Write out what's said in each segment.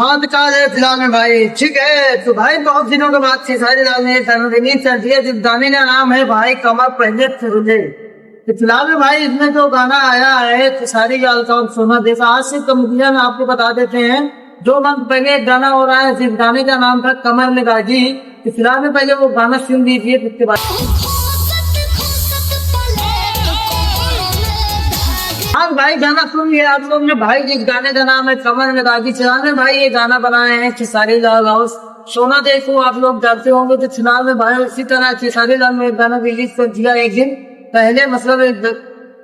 हाँ तो कहा है फिलहाल में भाई ठीक है। तो भाई बहुत दिनों के बाद खेसारी लाल ने रिलीज कर दिया जिस गाने का नाम है भाई कमर पहले फिरूले। तो फिलहाल में भाई इसमें जो गाना आया है खेसारी लाल का और सोना देखा आज से कमेडियन आपको बता देते हैं। 2 मंथ पहले एक गाना हो रहा है जिस गाने का नाम था कमर में गाजी। तो फिलहाल में पहले वो गाना सुन लीजिए उसके बाद। हाँ भाई गाना सुन लिया आप लोग ने भाई जिस गाने का नाम है कमर में गाजी। फिलहाल में भाई ये गाना बनाए हैं खेसारी लाल और सोना देखो आप लोग जानते होंगे। तो फिलहाल में भाई इसी तरह खेसारी लाल ने गाना रिलीज कर दिया एक दिन पहले मतलब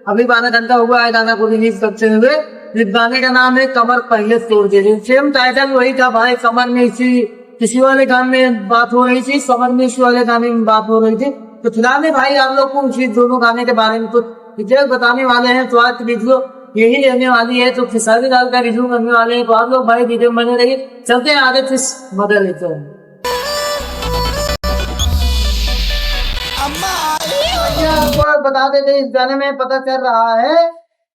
अभी 12 घंटा हुआ है गाना को रिलीज करते हुए। इस गाने का नाम है कमर पहले तोड़ दे। सेम टाइटल वही था भाई कमर में इसी किसी वाले गाने में बात हो रही थी कमर में इसी वाले गाने में बात हो रही थी। तो फिलहाल में भाई आप लोग को उसी दोनों गाने के बारे में कुछ डिटेल बताने वाले हैं। तो आज की वीडियो यही रहने वाली है। तो खेसारी लाल का रिव्यू करने वाले हैं। तो आप लोग भाई वीडियो बने रहिए। चलते हैं आगे फिर बदल लेते हैं। आपको बता देते इस गाने में पता चल रहा है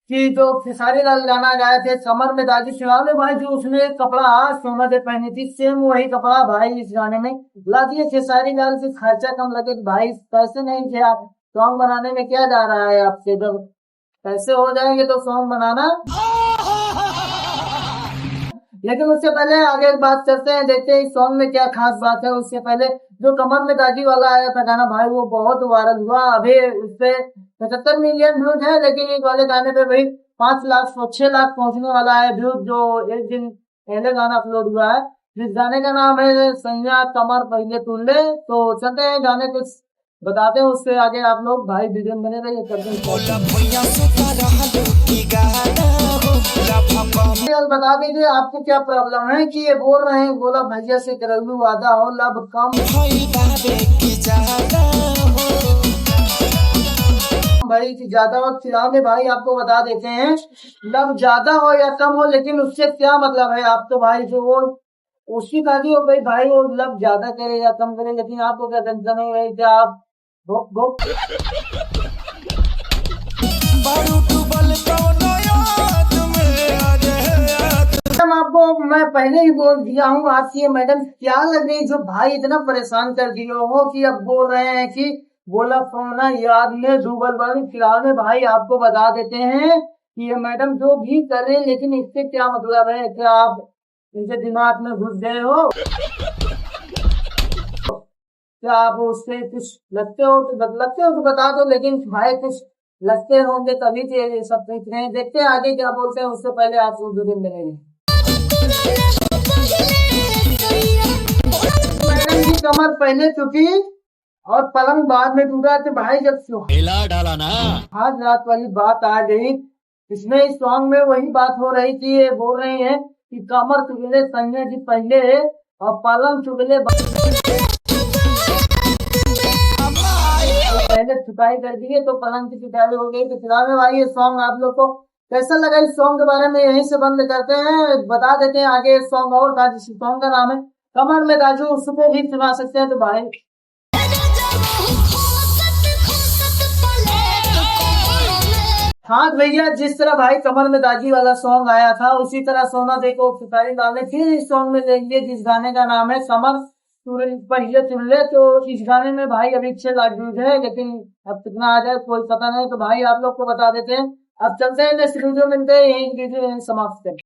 कि जो खेसारी लाल गाना गाए थे कमर में दागी। फिलहाल में भाई जो उसने कपड़ा सोना से पहनी थी सेम वही कपड़ा भाई इस गाने में ला दिए खेसारी लाल से। खर्चा कम लगे भाई पैसे नहीं थे आप सॉन्ग बनाने में क्या जा रहा है आपसे। जब पैसे हो जाएंगे तो सॉन्ग बनाना। लेकिन उससे पहले आगे एक बात करते हैं देखते हैं इस सॉन्ग में क्या खास बात है। उससे पहले जो कमर में दागी वाला आया था गाना भाई वो बहुत वायरल हुआ। अभी उसपे 75 मिलियन व्यूज है लेकिन इस वाले गाने पे भाई 5 लाख 6 लाख पहुंचने वाला है व्यूज जो एक दिन पहले गाना अपलोड हुआ है। जिस गाने का नाम है संज्ञा कमर पहले तुल ले। तो चलते हैं गाने कुछ बताते हैं उससे आगे आप लोग भाई वीडियो बने रहिए करते बता दीजिए आपको क्या प्रॉब्लम है कि ये बोल रहे हैं बोला भैया से घरेलू वादा हो लब कम भाई ज्यादा और फिलहाल में भाई आपको बता देते हैं लब ज्यादा हो या कम हो लेकिन उससे क्या मतलब है। आप तो भाई जो वो उसकी शादी हो गई भाई वो लब ज्यादा करे या कम करे लेकिन आपको क्या टेंशन है क्या आप भोक भोक आपको मैं पहले ही बोल दिया हूँ आपकी मैडम क्या लग रही जो भाई इतना परेशान कर दिए हो कि अब बोल रहे हैं कि बोला सोना याद में डूबल वाली। फिलहाल में भाई आपको बता देते हैं कि ये मैडम जो भी कर रहे हैं लेकिन इससे क्या मतलब है। क्या आप इनके दिमाग में घुस गए हो क्या आप उससे कुछ लगते हो तो बता दो। लेकिन भाई कुछ लगते होंगे तभी तो ये सब सीख रहे हैं। देखते हैं आगे क्या बोलते हैं। उससे पहले आप 2 दिन मिलेंगे। मैडम की कमर पहले चुकी और पलंग बाद में टूटा। तो भाई जब डाला ना आज रात वाली बात आ गई इसमें इस सॉन्ग में वही बात हो रही थी। ये बोल रही है कि कमर चुगले संजय जी पहले और पलंग चुगले पहले छुपाई कर दिए तो पलंग की छुटाई हो गई। तो फिलहाल में भाई ये सॉन्ग आप लोग को कैसा लगा इस सॉन्ग के बारे में यहीं से बंद करते हैं। बता देते हैं आगे एक सॉन्ग और था जिस सॉन्ग का नाम है कमर में दाजू उसको भी सुना सकते हैं। तो भाई हाँ भैया जिस तरह भाई कमर में दागी वाला सॉन्ग आया था उसी तरह सोना देखो खेसारी लाल ने फिर इस सॉन्ग में ले लिए जिस गाने का नाम है कमर पहले सुन ले। तो इस गाने में भाई अभी 6 लाख व्यूज है लेकिन अब कितना आ जाए कोई पता नहीं। तो भाई आप लोग को बता देते हैं अब चलते हैं नेक्स्ट वीडियो मिलते हैं यही वीडियो समाप्त करें।